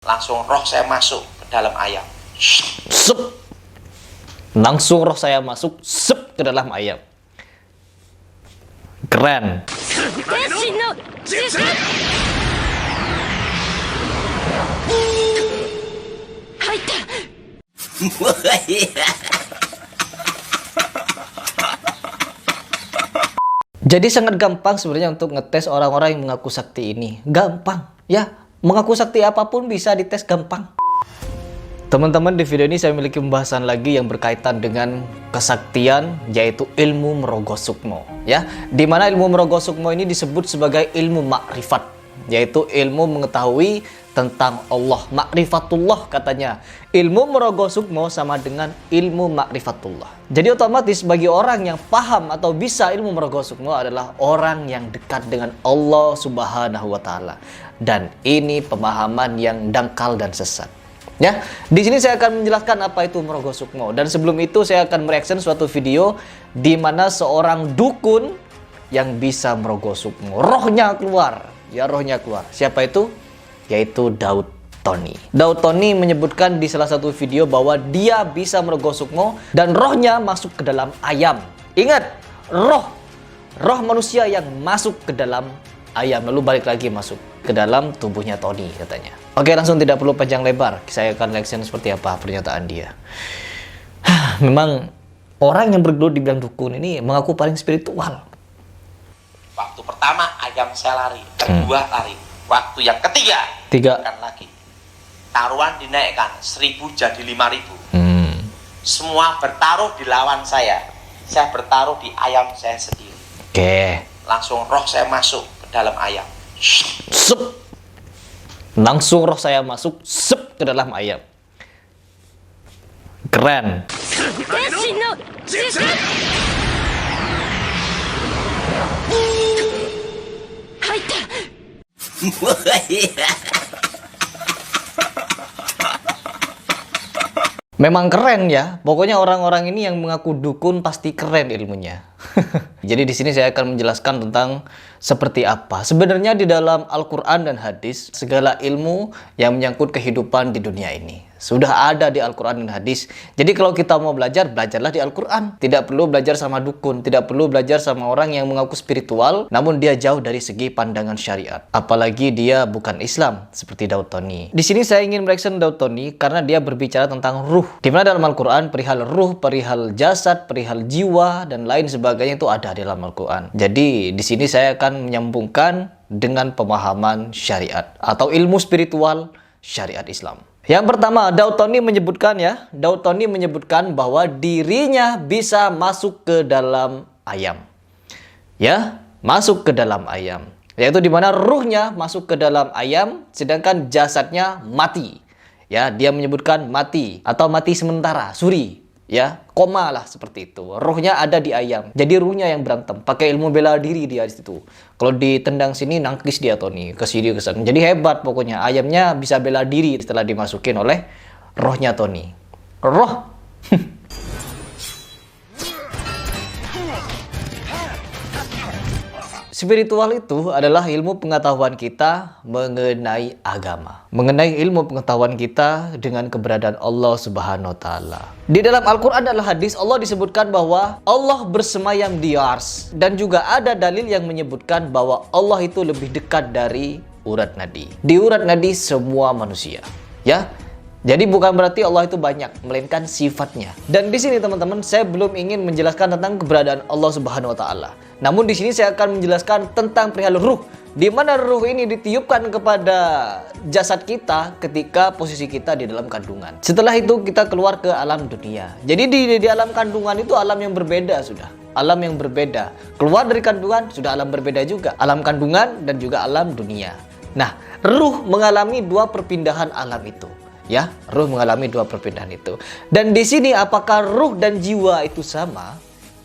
Langsung roh saya masuk ke dalam ayam. Sup. Langsung roh saya masuk sup ke dalam ayam. Keren. Jadi sangat gampang sebenarnya untuk ngetes orang-orang yang mengaku sakti ini. Gampang, ya. Mengaku sakti apapun bisa dites gampang. Teman-teman, di video ini saya memiliki pembahasan lagi yang berkaitan dengan kesaktian, yaitu ilmu Merogoh Sukmo. Ya, di mana ilmu Merogoh Sukmo ini disebut sebagai ilmu makrifat, yaitu ilmu mengetahui tentang Allah. Makrifatullah katanya. Ilmu Merogoh Sukmo sama dengan ilmu makrifatullah. Jadi otomatis bagi orang yang paham atau bisa ilmu Merogoh Sukmo adalah orang yang dekat dengan Allah Subhanahu wa Ta'ala. Dan ini pemahaman yang dangkal dan sesat. Ya, di sini saya akan menjelaskan apa itu Merogoh Sukmo, dan sebelum itu saya akan mereaction suatu video di mana seorang dukun yang bisa Merogoh Sukmo, rohnya keluar. Ya, rohnya keluar. Siapa itu? Yaitu Daud Tony. Daud Tony menyebutkan di salah satu video bahwa dia bisa Merogoh Sukmo dan rohnya masuk ke dalam ayam. Ingat, roh manusia yang masuk ke dalam ayam lalu balik lagi masuk ke dalam tubuhnya Tony katanya. Oke, langsung tidak perlu panjang lebar, saya akan reaction seperti apa pernyataan dia. Memang orang yang bergelut di bidang dukun ini mengaku paling spiritual. Waktu pertama ayam saya lari, kedua lari. Waktu yang ketiga, bukan lagi. Taruhan dinaikkan 1000 jadi 5000. Semua bertaruh di lawan saya. Saya bertaruh di ayam saya sendiri. Oke. Langsung roh saya masuk ke dalam ayam. Sup. Langsung roh saya masuk sup ke dalam ayam. Keren. Memang keren ya. Pokoknya orang-orang ini yang mengaku dukun pasti keren ilmunya. Jadi di sini saya akan menjelaskan tentang seperti apa sebenarnya di dalam Al-Qur'an dan hadis segala ilmu yang menyangkut kehidupan di dunia ini. Sudah ada di Al-Quran dan hadis. Jadi kalau kita mau belajar, belajarlah di Al-Quran. Tidak perlu belajar sama dukun. Tidak perlu belajar sama orang yang mengaku spiritual, namun dia jauh dari segi pandangan syariat. Apalagi dia bukan Islam, seperti Daud Tony. Di sini saya ingin mereaction Daud Tony karena dia berbicara tentang ruh. Dimana dalam Al-Quran, perihal ruh, perihal jasad, perihal jiwa, dan lain sebagainya itu ada di dalam Al-Quran. Jadi di sini saya akan menyambungkan dengan pemahaman syariat atau ilmu spiritual syariat Islam. Yang pertama, Daud Tony menyebutkan Daud Tony menyebutkan bahwa dirinya bisa masuk ke dalam ayam. Ya, masuk ke dalam ayam. Yaitu di mana ruhnya masuk ke dalam ayam sedangkan jasadnya mati. Ya, dia menyebutkan mati atau mati sementara, suri. Ya, koma lah seperti itu. Ruhnya ada di ayam. Jadi ruhnya yang berantem. Pakai ilmu bela diri dia di situ. Kalau ditendang sini nangkis dia Tony, ke sini ke sana. Jadi hebat pokoknya. Ayamnya bisa bela diri setelah dimasukin oleh rohnya Tony. Roh. Spiritual itu adalah ilmu pengetahuan kita mengenai agama. Mengenai ilmu pengetahuan kita dengan keberadaan Allah Subhanahu wa Ta'ala. Di dalam Al-Quran dan hadis Allah disebutkan bahwa Allah bersemayam di Ars. Dan juga ada dalil yang menyebutkan bahwa Allah itu lebih dekat dari urat nadi. Di urat nadi semua manusia. Ya. Jadi bukan berarti Allah itu banyak, melainkan sifatnya. Dan di sini teman-teman, saya belum ingin menjelaskan tentang keberadaan Allah Subhanahu wa Ta'ala. Namun di sini saya akan menjelaskan tentang perihal ruh, di mana ruh ini ditiupkan kepada jasad kita ketika posisi kita di dalam kandungan. Setelah itu kita keluar ke alam dunia. Jadi di alam kandungan itu alam yang berbeda sudah. Alam yang berbeda. Keluar dari kandungan sudah alam berbeda juga. Alam kandungan dan juga alam dunia. Nah, ruh mengalami dua perpindahan alam itu. Ya, ruh mengalami dua perpindahan itu. Dan di sini apakah ruh dan jiwa itu sama?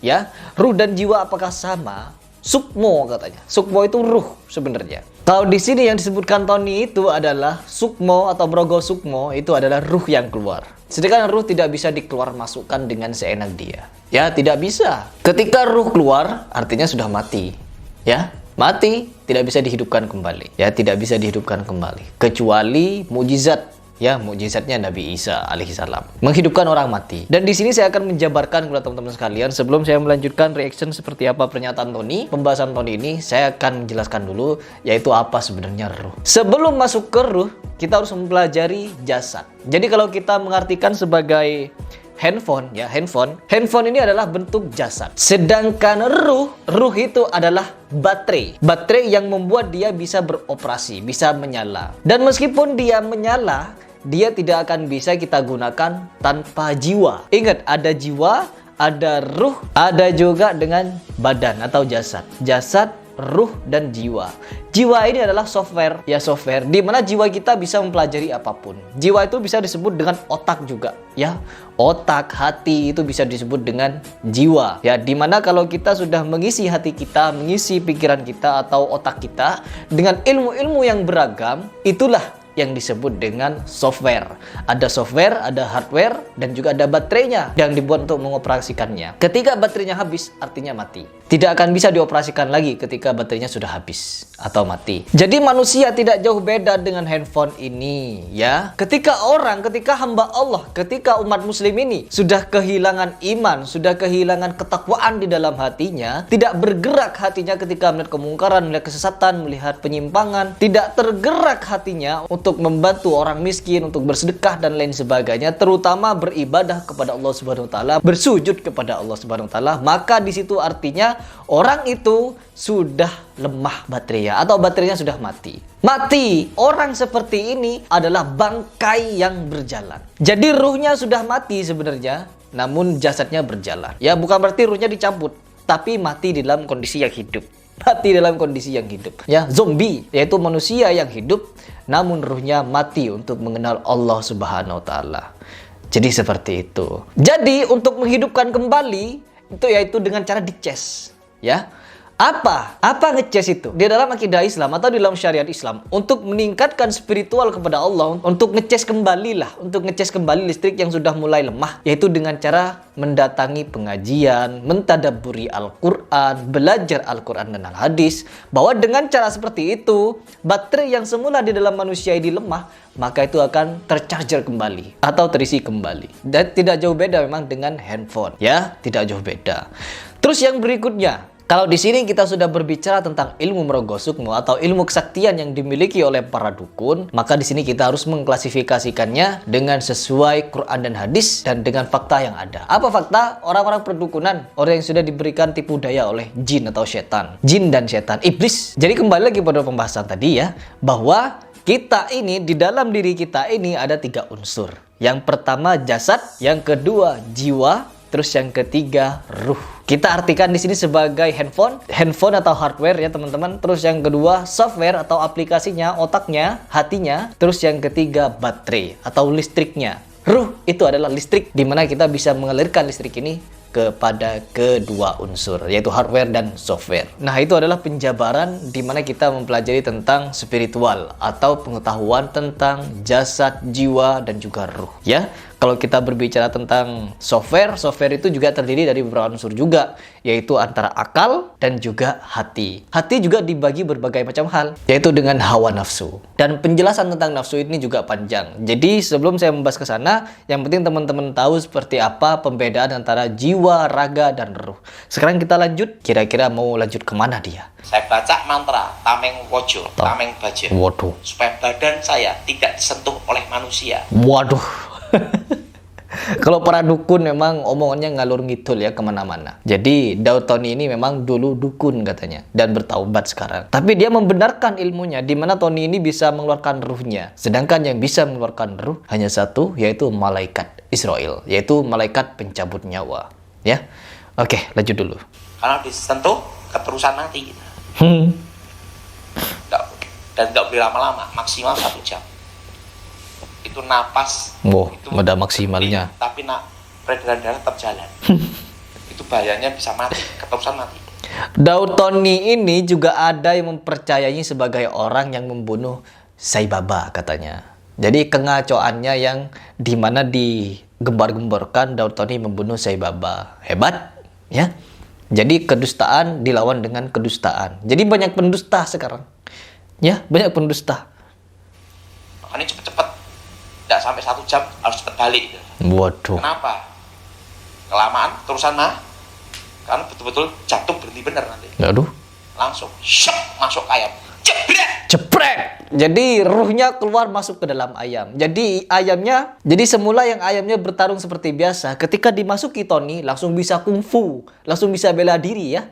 Ya, ruh dan jiwa apakah sama? Sukmo katanya. Sukmo itu ruh sebenarnya. Kalau di sini yang disebutkan Tony itu adalah sukmo atau Merogoh Sukmo itu adalah ruh yang keluar. Sedangkan ruh tidak bisa dikeluar masukkan dengan seenak dia. Ya, tidak bisa. Ketika ruh keluar artinya sudah mati. Ya, Mati, tidak bisa dihidupkan kembali. Ya, tidak bisa dihidupkan kembali. Kecuali mukjizat. Ya, mukjizatnya Nabi Isa alaihissalam menghidupkan orang mati. Dan di sini saya akan menjabarkan kepada teman-teman sekalian. Sebelum saya melanjutkan reaction seperti apa pernyataan Tony, pembahasan Tony ini, saya akan menjelaskan dulu yaitu apa sebenarnya ruh. Sebelum masuk ke ruh, kita harus mempelajari jasad. Jadi kalau kita mengartikan sebagai handphone ini adalah bentuk jasad. Sedangkan ruh itu adalah baterai yang membuat dia bisa beroperasi, bisa menyala. Dan meskipun dia menyala, dia tidak akan bisa kita gunakan tanpa jiwa. Ingat, ada jiwa, ada ruh, ada juga dengan badan atau jasad. Jasad, ruh, dan jiwa. Jiwa ini adalah software di mana jiwa kita bisa mempelajari apapun. Jiwa itu bisa disebut dengan otak juga, ya. Otak, hati itu bisa disebut dengan jiwa. Ya, di mana kalau kita sudah mengisi hati kita, mengisi pikiran kita atau otak kita dengan ilmu-ilmu yang beragam, itulah yang disebut dengan software. Ada software, ada hardware, dan juga ada baterainya yang dibuat untuk mengoperasikannya. Ketika baterainya habis, artinya mati. Tidak akan bisa dioperasikan lagi ketika baterainya sudah habis atau mati. Jadi manusia tidak jauh beda dengan handphone ini, ya. Ketika hamba Allah, ketika umat muslim ini sudah kehilangan iman, sudah kehilangan ketakwaan di dalam hatinya, tidak bergerak hatinya ketika melihat kemungkaran, melihat kesesatan, melihat penyimpangan, tidak tergerak hatinya untuk membantu orang miskin, untuk bersedekah dan lain sebagainya, terutama beribadah kepada Allah Subhanahu wa taala, bersujud kepada Allah Subhanahu wa taala, maka di situ artinya orang itu sudah lemah baterainya atau baterainya sudah mati. Orang seperti ini adalah bangkai yang berjalan. Jadi ruhnya sudah mati sebenarnya, namun jasadnya berjalan. Ya, bukan berarti ruhnya dicabut, tapi mati dalam kondisi yang hidup. Ya, zombie, yaitu manusia yang hidup namun ruhnya mati untuk mengenal Allah Subhanahu wa taala. Jadi seperti itu. Jadi untuk menghidupkan kembali itu yaitu dengan cara dicas, ya. Apa ngecas itu? Di dalam akidah Islam atau di dalam syariat Islam, untuk meningkatkan spiritual kepada Allah, untuk ngecas kembali listrik yang sudah mulai lemah, yaitu dengan cara mendatangi pengajian, mentadabburi Al-Quran, belajar Al-Quran dan Al-Hadis, bahwa dengan cara seperti itu, baterai yang semula di dalam manusia ini lemah, maka itu akan tercharger kembali atau terisi kembali. Dan tidak jauh beda memang dengan handphone, ya, tidak jauh beda. Terus yang berikutnya, kalau di sini kita sudah berbicara tentang ilmu merogoh sukmo atau ilmu kesaktian yang dimiliki oleh para dukun, maka di sini kita harus mengklasifikasikannya dengan sesuai Quran dan hadis dan dengan fakta yang ada. Apa fakta? Orang-orang perdukunan, orang yang sudah diberikan tipu daya oleh jin atau setan, jin dan setan, iblis. Jadi kembali lagi pada pembahasan tadi, ya, bahwa kita ini, di dalam diri kita ini ada 3 unsur. Yang pertama jasad, yang kedua jiwa, terus yang ketiga ruh. Kita artikan di sini sebagai handphone atau hardware, ya teman-teman. Terus yang kedua software atau aplikasinya, otaknya, hatinya. Terus yang ketiga baterai atau listriknya. Ruh itu adalah listrik, di mana kita bisa mengalirkan listrik ini kepada kedua unsur, yaitu hardware dan software. Nah, itu adalah penjabaran di mana kita mempelajari tentang spiritual atau pengetahuan tentang jasad, jiwa, dan juga ruh, ya. Kalau kita berbicara tentang software itu juga terdiri dari beberapa unsur juga, yaitu antara akal dan juga hati. Hati juga dibagi berbagai macam hal, yaitu dengan hawa nafsu. Dan penjelasan tentang nafsu ini juga panjang. Jadi sebelum saya membahas ke sana, yang penting teman-teman tahu seperti apa pembedaan antara jiwa, raga, dan ruh. Sekarang kita lanjut. Kira-kira mau lanjut kemana dia? Saya baca mantra Tameng Wojo, Tameng Baja. Waduh. Supaya badan saya tidak disentuh oleh manusia. Waduh. Kalau para dukun memang omongannya ngalur ngidul, ya, kemana-mana. Jadi Daud Tony ini memang dulu dukun katanya dan bertaubat sekarang. Tapi dia membenarkan ilmunya, di mana Tony ini bisa mengeluarkan ruhnya. Sedangkan yang bisa mengeluarkan ruh hanya satu, yaitu malaikat Israel, yaitu malaikat pencabut nyawa. Ya, oke, lanjut dulu. Kalau disentuh keterusan mati. Dan nggak boleh lama-lama, maksimal 1 jam. Itu napas, itu ada maksimalnya. Tapi peredaran darah tetap jalan. Itu bahayanya bisa mati, keterusan mati. Daud Tony ini juga ada yang mempercayainya sebagai orang yang membunuh Sai Baba katanya. Jadi kengacoannya yang dimana digembar-gemborkan Daud Tony membunuh Sai Baba. Hebat, ya. Jadi kedustaan dilawan dengan kedustaan. Jadi banyak pendusta sekarang. Ya, banyak pendusta. Makanya cepet-cepet, tidak sampai 1 jam harus cepet balik. Waduh. Kenapa? Kelamaan terusan mah, karena betul-betul jantung berhenti bener nanti. Aduh. Langsung syok masuk ke ayam. Jeprek. Jadi ruhnya keluar masuk ke dalam ayam. Jadi semula yang ayamnya bertarung seperti biasa, ketika dimasuki Tony langsung bisa kungfu, langsung bisa bela diri ya.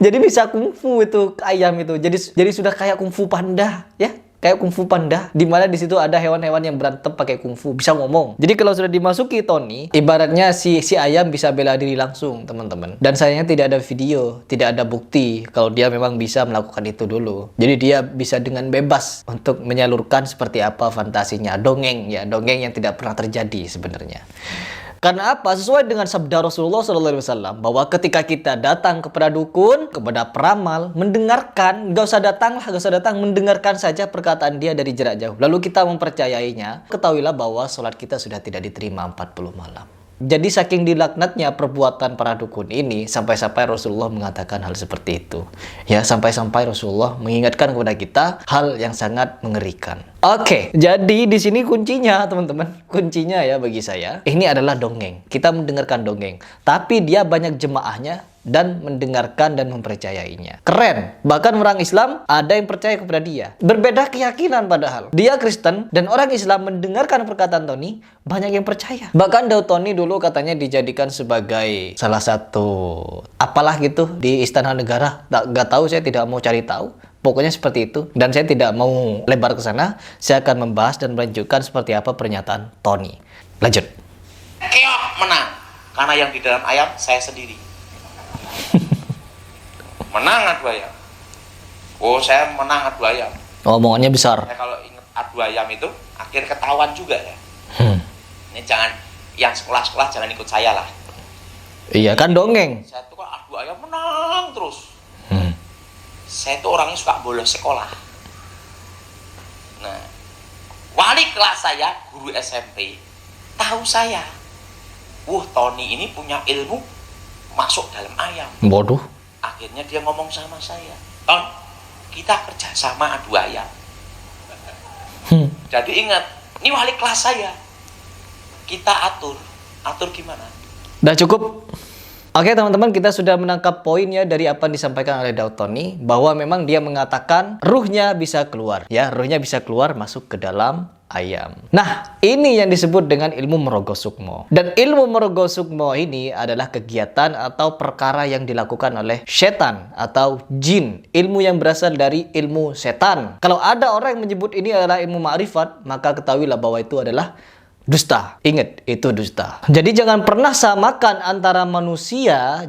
Jadi bisa kungfu itu ayam itu. Jadi sudah kayak kungfu panda ya. Kayak kungfu panda, di mana di situ ada hewan-hewan yang berantem pakai kungfu, bisa ngomong. Jadi kalau sudah dimasuki Tony, ibaratnya si ayam bisa bela diri langsung, teman-teman. Dan sayangnya tidak ada video, tidak ada bukti kalau dia memang bisa melakukan itu dulu. Jadi dia bisa dengan bebas untuk menyalurkan seperti apa fantasinya, dongeng ya, dongeng yang tidak pernah terjadi sebenarnya. Karena apa? Sesuai dengan sabda Rasulullah SAW bahwa ketika kita datang kepada dukun, kepada peramal, mendengarkan, gak usah datang, mendengarkan saja perkataan dia dari jarak jauh. Lalu kita mempercayainya, ketahuilah bahwa sholat kita sudah tidak diterima 40 malam. Jadi saking dilaknatnya perbuatan para dukun ini, sampai-sampai Rasulullah mengatakan hal seperti itu. Ya, sampai-sampai Rasulullah mengingatkan kepada kita hal yang sangat mengerikan. Oke, jadi di sini kuncinya, teman-teman. Kuncinya ya bagi saya, ini adalah dongeng. Kita mendengarkan dongeng. Tapi dia banyak jemaahnya dan mendengarkan dan mempercayainya. Keren. Bahkan orang Islam ada yang percaya kepada dia. Berbeda keyakinan padahal. Dia Kristen dan orang Islam mendengarkan perkataan Tony, banyak yang percaya. Bahkan Daud Tony dulu katanya dijadikan sebagai salah satu apalah gitu di Istana Negara. Gak tahu, saya tidak mau cari tahu. Pokoknya seperti itu. Dan saya tidak mau lebar ke sana. Saya akan membahas dan melanjutkan seperti apa pernyataan Tony. Lanjut. Keok menang. Karena yang di dalam ayam saya sendiri. Menang adu ayam. Oh, saya menang adu ayam. Omongannya besar. Saya kalau ingat adu ayam itu akhir ketahuan juga ya. Ini jangan, yang sekolah-sekolah jangan ikut saya lah. Iya kan dongeng. Saya tuh kalau adu ayam menang terus. Saya tuh orangnya suka bolos sekolah. Nah, wali kelas saya, guru SMP, tahu saya. Tony ini punya ilmu masuk dalam ayam. Bodoh. Akhirnya dia ngomong sama saya, Ton, kita kerja sama adu ayam. Jadi ingat, ini wali kelas saya. Kita atur gimana? Udah cukup. Oke teman-teman, kita sudah menangkap poinnya dari apa yang disampaikan oleh Daud Tony, bahwa memang dia mengatakan ruhnya bisa keluar, ya, ruhnya bisa keluar masuk ke dalam ayam. Nah, ini yang disebut dengan ilmu Merogo Sukmo. Dan ilmu Merogo Sukmo ini adalah kegiatan atau perkara yang dilakukan oleh setan atau jin. Ilmu yang berasal dari ilmu setan. Kalau ada orang yang menyebut ini adalah ilmu ma'rifat, maka ketahuilah bahwa itu adalah dusta. Ingat, itu dusta. Jadi jangan pernah samakan antara manusia,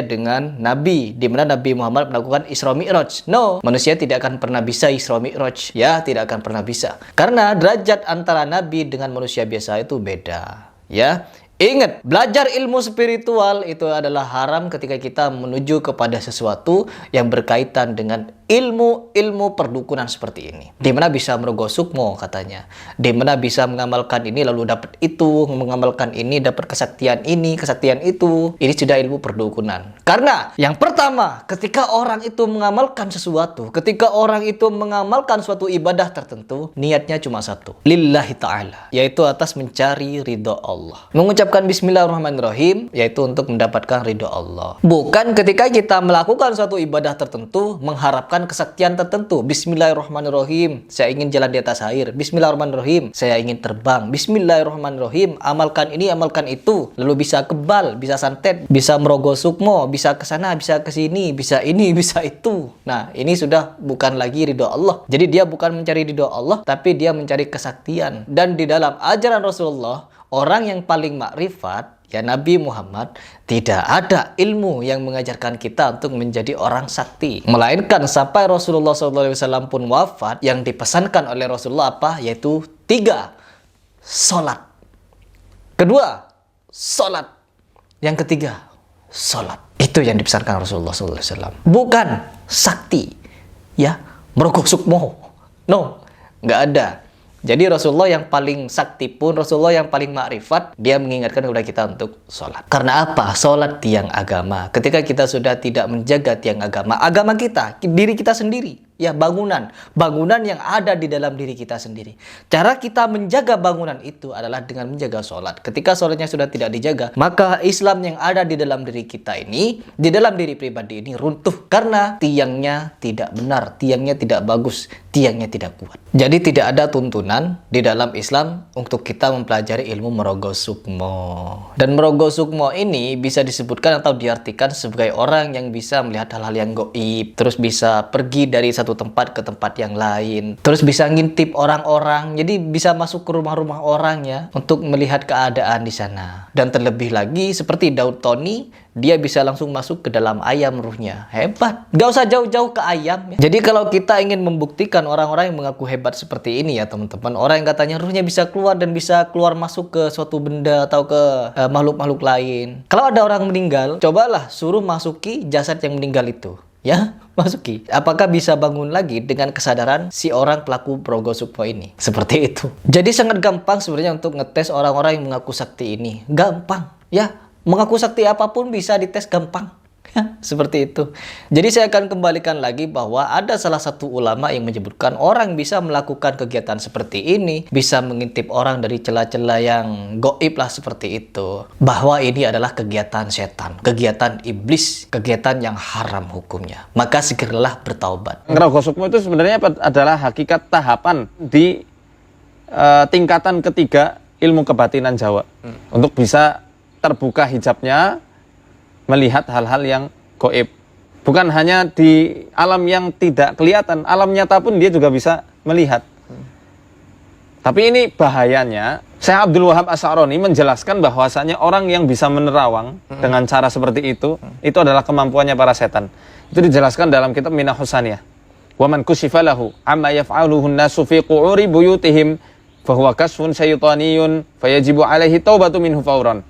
dengan Nabi, di mana Nabi Muhammad melakukan Isra Mi'raj. No, manusia tidak akan pernah bisa Isra Mi'raj. Ya, tidak akan pernah bisa. Karena derajat antara Nabi dengan manusia biasa itu beda. Ya. Ingat, belajar ilmu spiritual itu adalah haram ketika kita menuju kepada sesuatu yang berkaitan dengan ilmu perdukunan seperti ini. Di mana bisa merogoh sukmo katanya. Di mana bisa mengamalkan ini lalu dapat itu, mengamalkan ini dapat kesaktian ini, kesaktian itu. Ini sudah ilmu perdukunan. Karena yang pertama, ketika orang itu mengamalkan sesuatu, ketika orang itu mengamalkan suatu ibadah tertentu, niatnya cuma satu, lillahi ta'ala, yaitu atas mencari ridho Allah. Mengucapkan bismillahirrahmanirrahim, yaitu untuk mendapatkan ridho Allah. Bukan ketika kita melakukan suatu ibadah tertentu, mengharapkan kesaktian tertentu. Bismillahirrahmanirrahim, saya ingin jalan di atas air. Bismillahirrahmanirrahim, saya ingin terbang. Bismillahirrahmanirrahim, amalkan ini, amalkan itu. Lalu bisa kebal, bisa santet, bisa merogoh sukmo, bisa ke sana, bisa ke sini, bisa ini, bisa itu. Nah, ini sudah bukan lagi ridho Allah. Jadi dia bukan mencari ridho Allah, tapi dia mencari kesaktian. Dan di dalam ajaran Rasulullah, orang yang paling makrifat, ya Nabi Muhammad, tidak ada ilmu yang mengajarkan kita untuk menjadi orang sakti. Melainkan sampai Rasulullah SAW pun wafat, yang dipesankan oleh Rasulullah apa? Yaitu 3. sholat. Kedua, sholat. Yang ketiga, sholat. Itu yang dibesarkan Rasulullah SAW. Bukan sakti, ya, merogoh sukmo. No, nggak ada. Jadi Rasulullah yang paling sakti pun, Rasulullah yang paling makrifat, dia mengingatkan kepada kita untuk sholat. Karena apa? Sholat tiang agama. Ketika kita sudah tidak menjaga tiang agama kita, diri kita sendiri, ya, bangunan yang ada di dalam diri kita sendiri. Cara kita menjaga bangunan itu adalah dengan menjaga sholat. Ketika sholatnya sudah tidak dijaga, maka Islam yang ada di dalam diri kita ini, di dalam diri pribadi ini runtuh karena tiangnya tidak benar, tiangnya tidak bagus, tiangnya tidak kuat. Jadi tidak ada tuntunan di dalam Islam untuk kita mempelajari ilmu merogoh sukmo. Dan merogoh sukmo ini bisa disebutkan atau diartikan sebagai orang yang bisa melihat hal-hal yang gaib, terus bisa pergi dari satu tempat ke tempat yang lain, terus bisa ngintip orang-orang, jadi bisa masuk ke rumah-rumah orang, ya, untuk melihat keadaan di sana. Dan terlebih lagi seperti Daud Tony, dia bisa langsung masuk ke dalam ayam ruhnya. Hebat. Gak usah jauh-jauh ke ayam, ya. Jadi kalau kita ingin membuktikan orang-orang yang mengaku hebat seperti ini, ya teman-teman, orang yang katanya ruhnya bisa keluar dan bisa keluar masuk ke suatu benda atau ke makhluk-makhluk lain. Kalau ada orang meninggal, cobalah suruh masuki jasad yang meninggal itu, ya, masuki. Apakah bisa bangun lagi dengan kesadaran si orang pelaku merogoh sukmo ini? Seperti itu. Jadi sangat gampang sebenarnya untuk ngetes orang-orang yang mengaku sakti ini. Gampang, ya. Mengaku sakti apapun bisa dites gampang. Ya, seperti itu. Jadi saya akan kembalikan lagi bahwa ada salah satu ulama yang menyebutkan orang bisa melakukan kegiatan seperti ini, bisa mengintip orang dari celah-celah yang gaib lah seperti itu. Bahwa ini adalah kegiatan setan, kegiatan iblis, kegiatan yang haram hukumnya. Maka segeralah bertaubat. Merogoh sukmo itu sebenarnya adalah hakikat tahapan di tingkatan ketiga ilmu kebatinan Jawa. Untuk bisa terbuka hijabnya, melihat hal-hal yang gaib. Bukan hanya di alam yang tidak kelihatan, alam nyata pun dia juga bisa melihat. Tapi ini bahayanya, Syekh Abdul Wahab Asy'arani menjelaskan bahwasanya orang yang bisa menerawang dengan cara seperti itu adalah kemampuannya para setan. Itu dijelaskan dalam kitab Minah Husaniyah. Wa man kushifa lahu amma yaf'aluhu an-nasu fi qu'uri buyutihim fa huwa kasfun syaitaniyun fayajibu alaihi taubatu minhu fauran.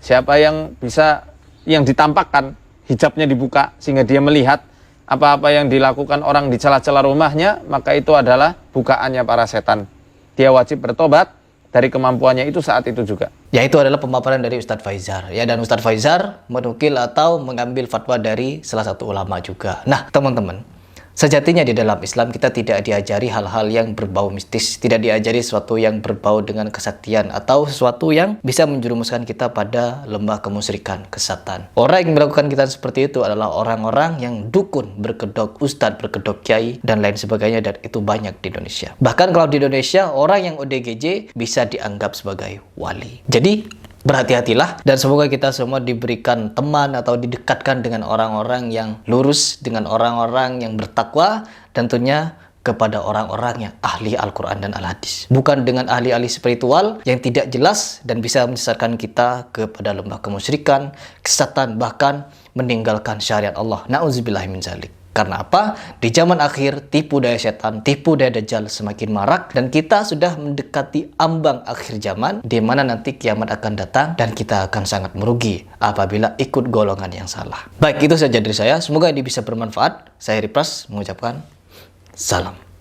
Siapa yang bisa, yang ditampakkan, hijabnya dibuka sehingga dia melihat apa-apa yang dilakukan orang di celah-celah rumahnya, maka itu adalah bukaannya para setan. Dia wajib bertobat dari kemampuannya itu saat itu juga. Ya, itu adalah pemaparan dari Ustadz Faizar, ya, dan Ustadz Faizar menukil atau mengambil fatwa dari salah satu ulama juga. Nah, teman-teman, sejatinya di dalam Islam kita tidak diajari hal-hal yang berbau mistis, tidak diajari sesuatu yang berbau dengan kesaktian atau sesuatu yang bisa menjerumuskan kita pada lembah kemusyrikan, kesesatan. Orang yang melakukan kita seperti itu adalah orang-orang yang dukun, berkedok ustadz, berkedok kiai, dan lain sebagainya, dan itu banyak di Indonesia. Bahkan kalau di Indonesia, orang yang ODGJ bisa dianggap sebagai wali. Jadi berhati-hatilah, dan semoga kita semua diberikan teman atau didekatkan dengan orang-orang yang lurus, dengan orang-orang yang bertakwa, dan tentunya kepada orang-orang yang ahli Al-Quran dan Al-Hadis. Bukan dengan ahli-ahli spiritual yang tidak jelas dan bisa menyesatkan kita kepada lembah kemusyrikan, kesesatan, bahkan meninggalkan syariat Allah. Na'udzubillahi min dzalik. Karena apa? Di zaman akhir, tipu daya setan, tipu daya dajjal semakin marak, dan kita sudah mendekati ambang akhir zaman, di mana nanti kiamat akan datang dan kita akan sangat merugi apabila ikut golongan yang salah. Baik, itu saja dari saya. Semoga ini bisa bermanfaat. Saya Ripras mengucapkan salam.